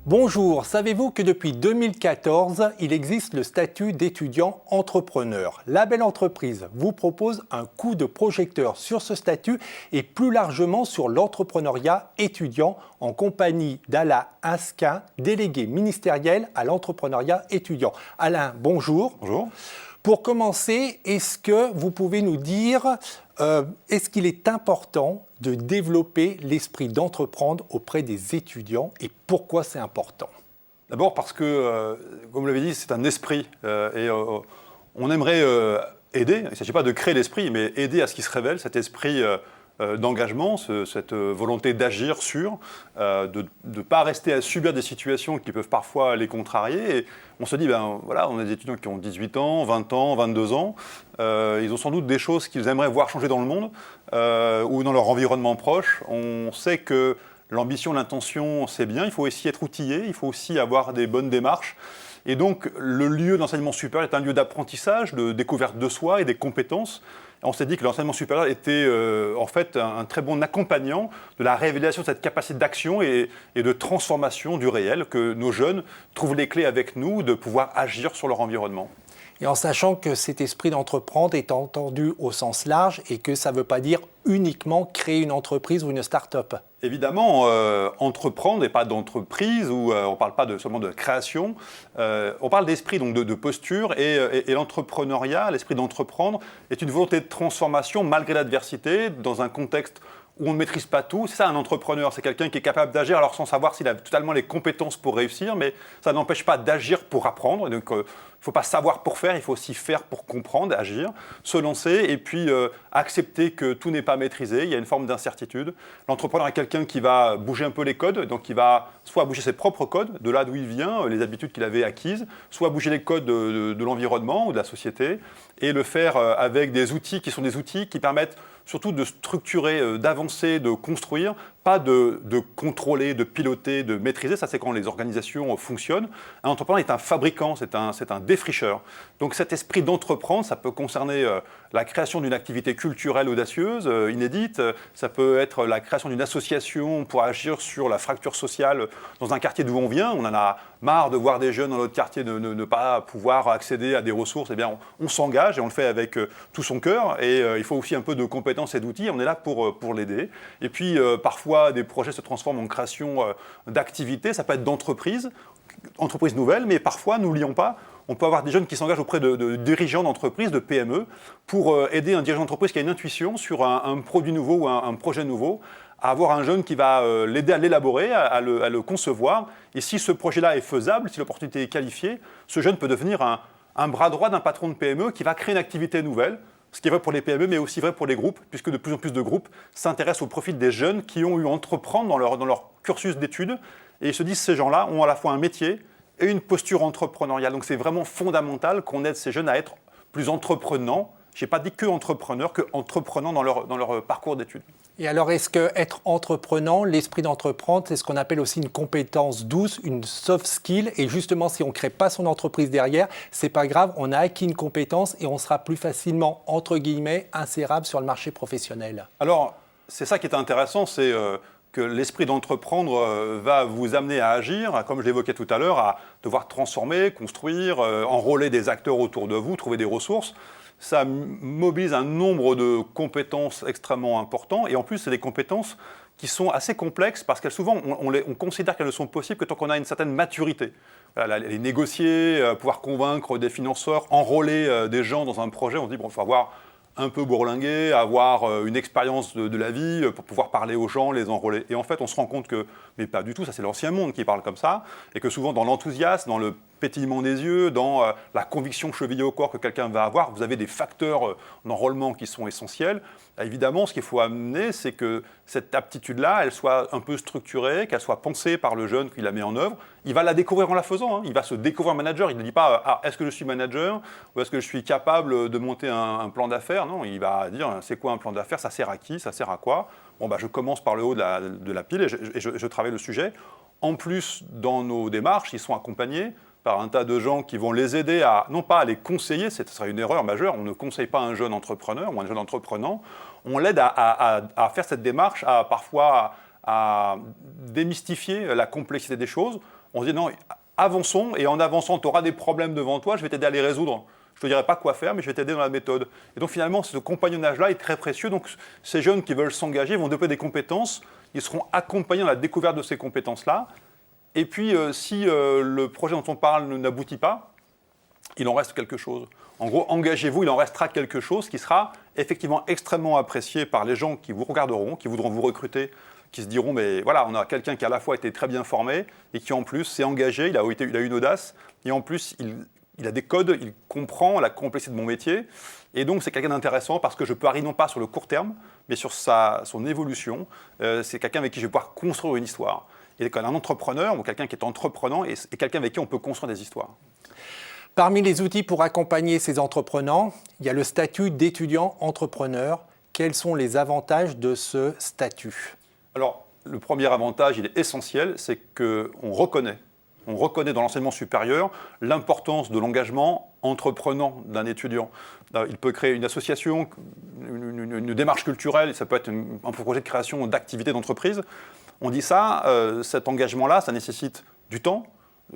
Bonjour, savez-vous que depuis 2014, il existe le statut d'étudiant entrepreneur. La Belle Entreprise vous propose un coup de projecteur sur ce statut et plus largement sur l'entrepreneuriat étudiant en compagnie d'Alain Asquin, délégué ministériel à l'entrepreneuriat étudiant. Alain, bonjour. Bonjour. Pour commencer, est-ce que vous pouvez nous dire, est-ce qu'il est important de développer l'esprit d'entreprendre auprès des étudiants et pourquoi c'est important? D'abord parce que, comme vous l'avez dit, c'est un esprit on aimerait aider, il ne s'agit pas de créer l'esprit, mais aider à ce qu'il se révèle, cet esprit d'engagement, cette volonté d'agir sur, de ne pas rester à subir des situations qui peuvent parfois les contrarier. Et on se dit, voilà, on a des étudiants qui ont 18 ans, 20 ans, 22 ans, ils ont sans doute des choses qu'ils aimeraient voir changer dans le monde ou dans leur environnement proche. On sait que l'ambition, l'intention, c'est bien, il faut aussi être outillé, il faut aussi avoir des bonnes démarches. Et donc, le lieu d'enseignement supérieur est un lieu d'apprentissage, de découverte de soi et des compétences. Et on s'est dit que l'enseignement supérieur était en fait un très bon accompagnant de la révélation de cette capacité d'action et de transformation du réel, que nos jeunes trouvent les clés avec nous de pouvoir agir sur leur environnement. Et en sachant que cet esprit d'entreprendre est entendu au sens large et que ça ne veut pas dire uniquement créer une entreprise ou une start-up. Évidemment, entreprendre et pas d'entreprise, où on ne parle pas seulement de création, on parle d'esprit, donc de posture, et l'entrepreneuriat, l'esprit d'entreprendre, est une volonté de transformation malgré l'adversité, dans un contexte où on ne maîtrise pas tout. C'est ça un entrepreneur, c'est quelqu'un qui est capable d'agir, alors sans savoir s'il a totalement les compétences pour réussir, mais ça n'empêche pas d'agir pour apprendre. Donc, il ne faut pas savoir pour faire, il faut aussi faire pour comprendre, agir, se lancer et puis accepter que tout n'est pas maîtrisé, il y a une forme d'incertitude. L'entrepreneur est quelqu'un qui va bouger un peu les codes, donc il va soit bouger ses propres codes, de là d'où il vient, les habitudes qu'il avait acquises, soit bouger les codes de l'environnement ou de la société, et le faire avec des outils qui sont des outils qui permettent surtout de structurer, d'avancer, de construire, pas de contrôler, de piloter, de maîtriser. Ça, c'est quand les organisations fonctionnent. Un entrepreneur est un fabricant, c'est un défricheur. Donc cet esprit d'entreprendre, ça peut concerner la création d'une activité culturelle audacieuse, inédite. Ça peut être la création d'une association pour agir sur la fracture sociale dans un quartier d'où on vient. On en a marre de voir des jeunes dans notre quartier ne pas pouvoir accéder à des ressources. Eh bien, on s'engage et on le fait avec tout son cœur. Et il faut aussi un peu de compétences et d'outils. On est là pour l'aider. Et puis, parfois, des projets se transforment en création d'activités. Ça peut être d'entreprises nouvelles, mais parfois, n'oublions pas, on peut avoir des jeunes qui s'engagent auprès de dirigeants d'entreprises, de PME, pour aider un dirigeant d'entreprise qui a une intuition sur un produit nouveau ou un projet nouveau, à avoir un jeune qui va l'aider à l'élaborer, à le concevoir. Et si ce projet-là est faisable, si l'opportunité est qualifiée, ce jeune peut devenir un bras droit d'un patron de PME qui va créer une activité nouvelle. Ce qui est vrai pour les PME, mais aussi vrai pour les groupes, puisque de plus en plus de groupes s'intéressent au profil des jeunes qui ont eu à entreprendre dans leur cursus d'études. Et ils se disent, ces gens-là ont à la fois un métier et une posture entrepreneuriale. Donc c'est vraiment fondamental qu'on aide ces jeunes à être plus entreprenants. Je n'ai pas dit que entrepreneurs, que entreprenants dans leur parcours d'études. Et alors, est-ce qu'être entreprenant, l'esprit d'entreprendre, c'est ce qu'on appelle aussi une compétence douce, une soft skill? Et justement, si on ne crée pas son entreprise derrière, c'est pas grave, on a acquis une compétence et on sera plus facilement, entre guillemets, insérable sur le marché professionnel. Alors, c'est ça qui est intéressant, c'est que l'esprit d'entreprendre va vous amener à agir, comme je l'évoquais tout à l'heure, à devoir transformer, construire, enrôler des acteurs autour de vous, trouver des ressources. Ça mobilise un nombre de compétences extrêmement importants. Et en plus, c'est des compétences qui sont assez complexes parce qu'elles souvent, on considère qu'elles ne sont possibles que tant qu'on a une certaine maturité. Voilà, les négocier, pouvoir convaincre des financeurs, enrôler des gens dans un projet, on se dit, bon, il faut avoir un peu bourlingué, avoir une expérience de la vie pour pouvoir parler aux gens, les enrôler. Et en fait, on se rend compte que, mais pas du tout, ça c'est l'ancien monde qui parle comme ça, et que souvent dans l'enthousiasme, dans le pétillement des yeux, dans la conviction chevillée au corps que quelqu'un va avoir, vous avez des facteurs d'enrôlement qui sont essentiels. Évidemment, ce qu'il faut amener, c'est que cette aptitude-là, elle soit un peu structurée, qu'elle soit pensée par le jeune qui la met en œuvre. Il va la découvrir en la faisant, hein. Il va se découvrir manager. Il ne dit pas « Ah, est-ce que je suis manager ? Ou est-ce que je suis capable de monter un plan d'affaires ?» Non, il va dire « C'est quoi un plan d'affaires ? Ça sert à qui ? Ça sert à quoi ?» Bon, je commence par le haut de la pile et je travaille le sujet. En plus, dans nos démarches, ils sont accompagnés par un tas de gens qui vont les aider à, non pas à les conseiller, ce serait une erreur majeure, on ne conseille pas un jeune entrepreneur ou un jeune entreprenant, on l'aide à faire cette démarche, parfois à démystifier la complexité des choses. On se dit non, avançons, et en avançant, tu auras des problèmes devant toi, je vais t'aider à les résoudre. Je ne te dirai pas quoi faire, mais je vais t'aider dans la méthode. Et donc finalement, ce compagnonnage-là est très précieux. Donc ces jeunes qui veulent s'engager vont développer des compétences, ils seront accompagnés dans la découverte de ces compétences-là. Et puis, si le projet dont on parle n'aboutit pas, il en reste quelque chose. En gros, engagez-vous, il en restera quelque chose qui sera effectivement extrêmement apprécié par les gens qui vous regarderont, qui voudront vous recruter, qui se diront, mais voilà, on a quelqu'un qui à la fois été très bien formé et qui en plus s'est engagé, il a eu une audace, et en plus, il a des codes, il comprend la complexité de mon métier. Et donc, c'est quelqu'un d'intéressant parce que je peux arriver non pas sur le court terme, mais sur son évolution. C'est quelqu'un avec qui je vais pouvoir construire une histoire. Et quand un entrepreneur ou quelqu'un qui est entreprenant et quelqu'un avec qui on peut construire des histoires. Parmi les outils pour accompagner ces entreprenants, il y a le statut d'étudiant entrepreneur. Quels sont les avantages de ce statut ? Alors, le premier avantage, il est essentiel, c'est qu'on reconnaît. On reconnaît dans l'enseignement supérieur l'importance de l'engagement entreprenant d'un étudiant. Il peut créer une association, une démarche culturelle, ça peut être un projet de création d'activités d'entreprise. On dit ça, cet engagement-là, ça nécessite du temps,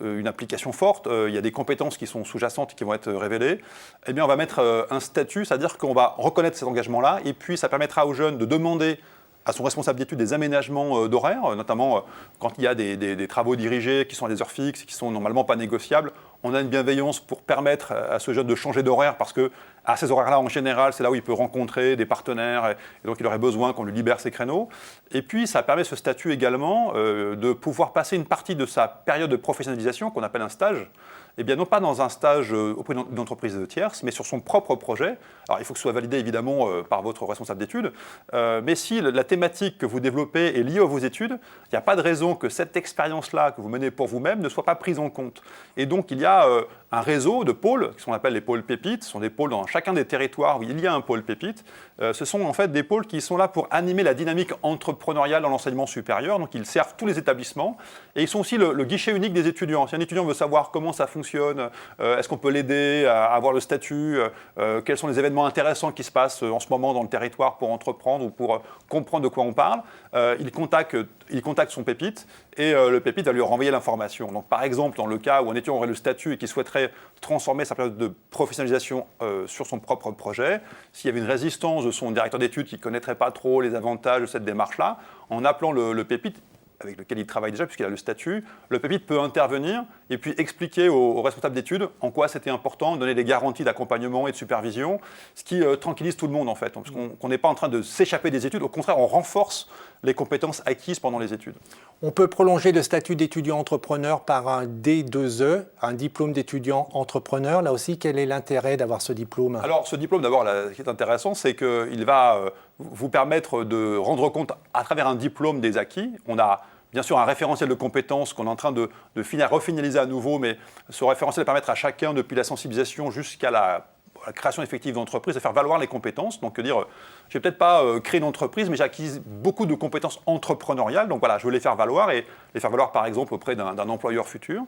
une application forte, il y a des compétences qui sont sous-jacentes et qui vont être révélées. Eh bien, on va mettre un statut, c'est-à-dire qu'on va reconnaître cet engagement-là, et puis ça permettra aux jeunes de demander à son responsable d'études des aménagements d'horaires, notamment quand il y a des travaux dirigés qui sont à des heures fixes, qui sont normalement pas négociables. On a une bienveillance pour permettre à ce jeune de changer d'horaire parce que à ces horaires-là, en général, c'est là où il peut rencontrer des partenaires et donc il aurait besoin qu'on lui libère ses créneaux. Et puis, ça permet ce statut également de pouvoir passer une partie de sa période de professionnalisation, qu'on appelle un stage, eh bien, non pas dans un stage auprès d'une entreprise tierce, mais sur son propre projet. Alors, il faut que ce soit validé, évidemment, par votre responsable d'études. Mais si la thématique que vous développez est liée à vos études, il n'y a pas de raison que cette expérience-là que vous menez pour vous-même ne soit pas prise en compte. Et donc, il y a un réseau de pôles, qui sont appelés les pôles pépites. Ce sont des pôles dans chacun des territoires où il y a un pôle pépite. Ce sont en fait des pôles qui sont là pour animer la dynamique entrepreneuriale dans l'enseignement supérieur. Donc, ils servent tous les établissements. Et ils sont aussi le guichet unique des étudiants. Si un étudiant veut savoir comment ça fonctionne, est-ce qu'on peut l'aider à avoir le statut, quels sont les événements intéressants qui se passent en ce moment dans le territoire pour entreprendre ou pour comprendre de quoi on parle, il contacte son pépite et le pépite va lui renvoyer l'information. Donc, par exemple, dans le cas où un étudiant aurait le statut et qui souhaiterait transformer sa période de professionnalisation sur son propre projet, s'il y avait une résistance de son directeur d'études qui ne connaîtrait pas trop les avantages de cette démarche-là, en appelant le pépite, avec lequel il travaille déjà, puisqu'il a le statut, le pépite peut intervenir et puis expliquer aux responsables d'études en quoi c'était important, donner des garanties d'accompagnement et de supervision, ce qui tranquillise tout le monde en fait, parce qu'on n'est pas en train de s'échapper des études, au contraire, on renforce les compétences acquises pendant les études. On peut prolonger le statut d'étudiant entrepreneur par un D2E, un diplôme d'étudiant entrepreneur. Là aussi, quel est l'intérêt d'avoir ce diplôme ? Alors, ce diplôme, d'abord, ce qui est intéressant, c'est qu'il va vous permettre de rendre compte, à travers un diplôme, des acquis. On a bien sûr un référentiel de compétences qu'on est en train de refinaliser à nouveau, mais ce référentiel va permettre à chacun, depuis la sensibilisation jusqu'à la création effective d'entreprise, de faire valoir les compétences. Donc, dire, je vais peut-être pas créer une entreprise, mais j'ai acquis beaucoup de compétences entrepreneuriales. Donc voilà, je veux les faire valoir et les faire valoir, par exemple, auprès d'un employeur futur.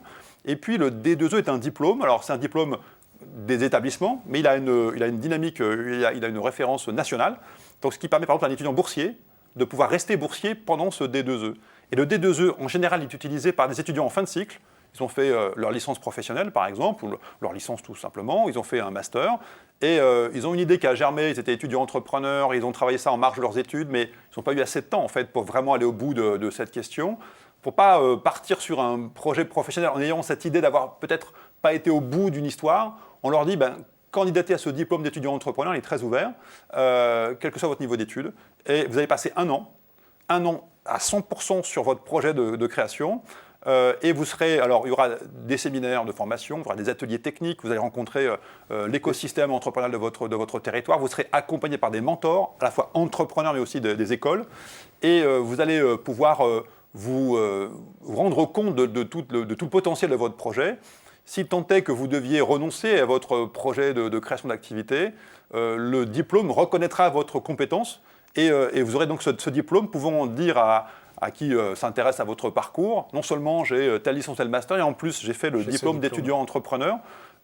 Et puis, le D2E est un diplôme. Alors, c'est un diplôme des établissements, mais il a une dynamique, il a une référence nationale. Donc, ce qui permet, par exemple, à un étudiant boursier de pouvoir rester boursier pendant ce D2E. Et le D2E, en général, est utilisé par des étudiants en fin de cycle. Ils ont fait leur licence professionnelle, par exemple, ou leur licence tout simplement. Ils ont fait un master. Et ils ont une idée qui a germé. Ils étaient étudiants entrepreneurs. Ils ont travaillé ça en marge de leurs études. Mais ils n'ont pas eu assez de temps, en fait, pour vraiment aller au bout de cette question. Pour ne pas partir sur un projet professionnel en ayant cette idée d'avoir peut-être pas été au bout d'une histoire, on leur dit, candidatez à ce diplôme d'étudiant entrepreneur, il est très ouvert, quel que soit votre niveau d'études. Et vous allez passer un an à 100% sur votre projet de création. Et vous serez, alors il y aura des séminaires de formation, il y aura des ateliers techniques, vous allez rencontrer l'écosystème entrepreneurial de votre territoire, vous serez accompagné par des mentors, à la fois entrepreneurs mais aussi des écoles, et vous allez pouvoir vous rendre compte de tout le potentiel de votre projet. S'il tant est que vous deviez renoncer à votre projet de création d'activité, le diplôme reconnaîtra votre compétence et vous aurez donc ce diplôme pouvant dire à à qui s'intéresse à votre parcours. Non seulement j'ai telle licence, tel master, et en plus j'ai fait le diplôme d'étudiant entrepreneur.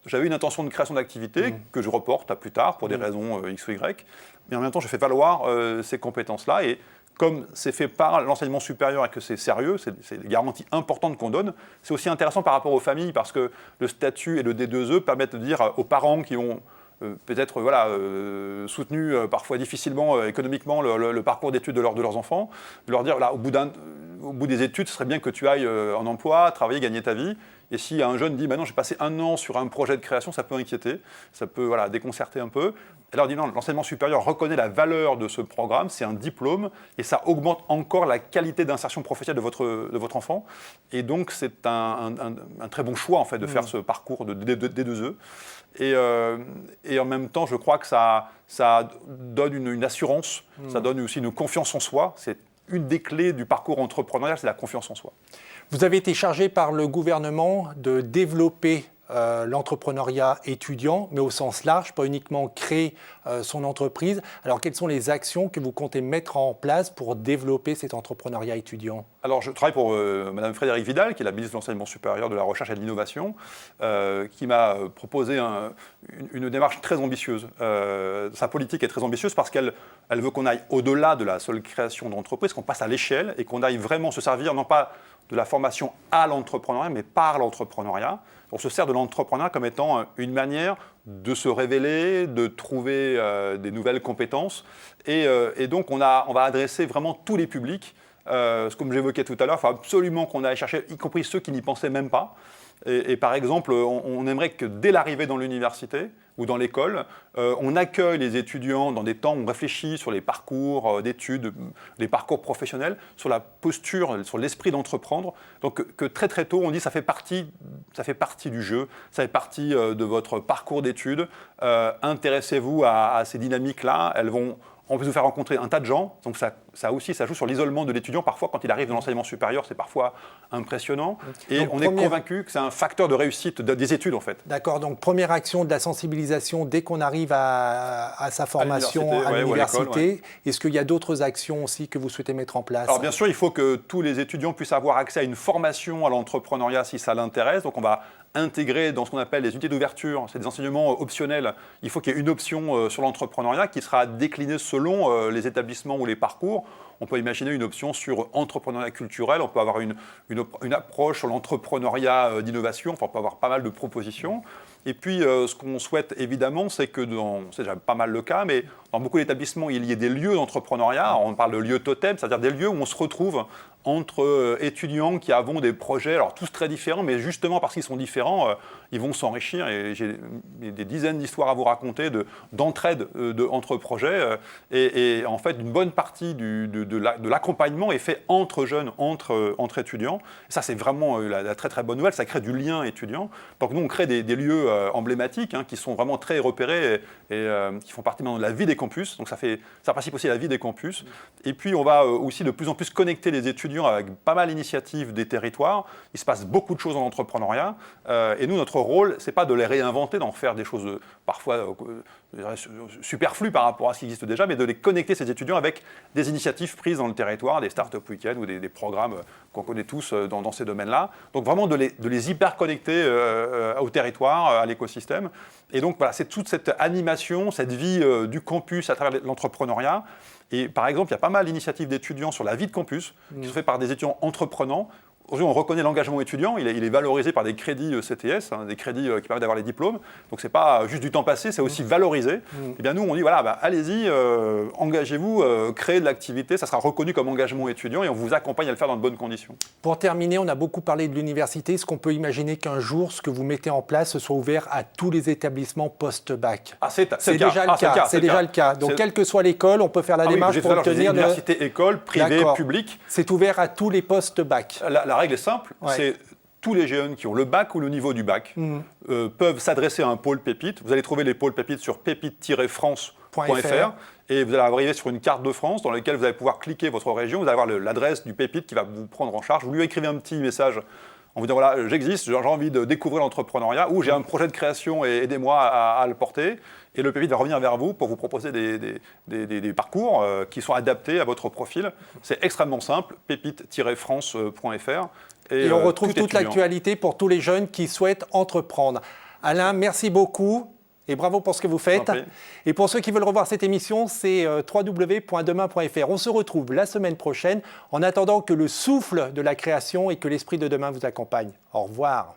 J'avais une intention de création d'activité que je reporte à plus tard pour des raisons X ou Y. Mais en même temps, je fais valoir ces compétences-là. Et comme c'est fait par l'enseignement supérieur et que c'est sérieux, c'est des garanties importantes qu'on donne, c'est aussi intéressant par rapport aux familles parce que le statut et le D2E permettent de dire aux parents qui ont peut-être soutenu parfois difficilement économiquement le parcours d'études de leurs enfants, de leur dire au bout des études, ce serait bien que tu ailles en emploi, travailler, gagner ta vie. Et si un jeune dit non, j'ai passé 1 an sur un projet de création, ça peut inquiéter, ça peut déconcerter un peu. Et là on dit non, l'enseignement supérieur reconnaît la valeur de ce programme, c'est un diplôme et ça augmente encore la qualité d'insertion professionnelle de votre enfant. Et donc c'est un très bon choix en fait de faire ce parcours de D2E. Et en même temps, je crois que ça donne une assurance, ça donne aussi une confiance en soi. C'est une des clés du parcours entrepreneurial, c'est la confiance en soi. Vous avez été chargé par le gouvernement de développer l'entrepreneuriat étudiant, mais au sens large, pas uniquement créer son entreprise. Alors, quelles sont les actions que vous comptez mettre en place pour développer cet entrepreneuriat étudiant ? Alors, je travaille pour Mme Frédérique Vidal, qui est la ministre de l'Enseignement supérieur, de la Recherche et de l'Innovation, qui m'a proposé une démarche très ambitieuse. Sa politique est très ambitieuse parce qu'elle veut qu'on aille au-delà de la seule création d'entreprise, qu'on passe à l'échelle et qu'on aille vraiment se servir, non pas de la formation à l'entrepreneuriat, mais par l'entrepreneuriat. On se sert de l'entrepreneuriat comme étant une manière de se révéler, de trouver des nouvelles compétences. Et donc, on va adresser vraiment tous les publics. Comme j'évoquais tout à l'heure, il faut absolument qu'on aille chercher, y compris ceux qui n'y pensaient même pas. Et par exemple, on aimerait que dès l'arrivée dans l'université ou dans l'école, on accueille les étudiants dans des temps où on réfléchit sur les parcours d'études, les parcours professionnels, sur la posture, sur l'esprit d'entreprendre. Donc que très très tôt, on dit ça fait partie du jeu, ça fait partie de votre parcours d'études. Intéressez-vous à ces dynamiques-là, on peut vous faire rencontrer un tas de gens, donc ça joue sur l'isolement de l'étudiant. Parfois, quand il arrive dans l'enseignement supérieur, c'est parfois impressionnant. Et donc, on est convaincu que c'est un facteur de réussite des études, en fait. D'accord, donc première action de la sensibilisation dès qu'on arrive à sa formation à l'université. Est-ce qu'il y a d'autres actions aussi que vous souhaitez mettre en place ? Alors bien sûr, il faut que tous les étudiants puissent avoir accès à une formation à l'entrepreneuriat si ça l'intéresse. Donc on va intégrer dans ce qu'on appelle les unités d'ouverture, c'est des enseignements optionnels. Il faut qu'il y ait une option sur l'entrepreneuriat qui sera déclinée selon les établissements ou les parcours. On peut imaginer une option sur entrepreneuriat culturel, on peut avoir une approche sur l'entrepreneuriat d'innovation, enfin on peut avoir pas mal de propositions. Et puis ce qu'on souhaite évidemment, c'est que c'est déjà pas mal le cas, mais dans beaucoup d'établissements, il y ait des lieux d'entrepreneuriat. On parle de lieux totems, c'est-à-dire des lieux où on se retrouve entre étudiants qui avons des projets, alors tous très différents, mais justement parce qu'ils sont différents, ils vont s'enrichir. Et j'ai des dizaines d'histoires à vous raconter d'entraide entre projets. Et en fait, une bonne partie de l'accompagnement est fait entre jeunes, entre étudiants. Et ça, c'est vraiment la très très bonne nouvelle. Ça crée du lien étudiant. Donc nous, on crée des lieux emblématiques qui sont vraiment très repérés et qui font partie maintenant de la vie des campus. Donc ça participe aussi à la vie des campus. Et puis, on va aussi de plus en plus connecter les étudiants avec pas mal d'initiatives des territoires. Il se passe beaucoup de choses en entrepreneuriat. Et nous, notre rôle, c'est pas de les réinventer, d'en faire des choses parfois superflues par rapport à ce qui existe déjà, mais de les connecter, ces étudiants, avec des initiatives prises dans le territoire, des start-up week-ends ou des programmes qu'on connaît tous dans ces domaines-là. Donc vraiment de les hyper connecter au territoire, à l'écosystème. Et donc voilà, c'est toute cette animation, cette vie du campus à travers l'entrepreneuriat. Et par exemple, il y a pas mal d'initiatives d'étudiants sur la vie de campus qui sont faites par des étudiants entreprenants. Aujourd'hui, on reconnaît l'engagement étudiant, il est valorisé par des crédits CTS, des crédits qui permettent d'avoir les diplômes. Donc ce n'est pas juste du temps passé, c'est aussi valorisé. Et bien nous, on dit, voilà, allez-y, engagez-vous, créez de l'activité, ça sera reconnu comme engagement étudiant et on vous accompagne à le faire dans de bonnes conditions. Pour terminer, on a beaucoup parlé de l'université. Est-ce qu'on peut imaginer qu'un jour, ce que vous mettez en place soit ouvert à tous les établissements post-bac ? C'est déjà le cas. Donc, quelle que soit l'école, on peut faire la démarche pour obtenir... Université, école, privée, publique. C'est ouvert à tous les post-bac. La règle est simple, c'est tous les jeunes qui ont le bac ou le niveau du bac peuvent s'adresser à un pôle pépite. Vous allez trouver les pôles pépites sur pépite-france.fr et vous allez arriver sur une carte de France dans laquelle vous allez pouvoir cliquer votre région, vous allez avoir l'adresse du pépite qui va vous prendre en charge. Vous lui écrivez un petit message en vous disant voilà, j'existe, j'ai envie de découvrir l'entrepreneuriat, ou j'ai un projet de création et aidez-moi à le porter. Et le Pépite va revenir vers vous pour vous proposer des parcours qui sont adaptés à votre profil. C'est extrêmement simple, pépite-france.fr. Et on retrouve toute l'actualité pour tous les jeunes qui souhaitent entreprendre. Alain, merci beaucoup et bravo pour ce que vous faites. Et pour ceux qui veulent revoir cette émission, c'est www.demain.fr. On se retrouve la semaine prochaine en attendant que le souffle de la création et que l'esprit de demain vous accompagne. Au revoir.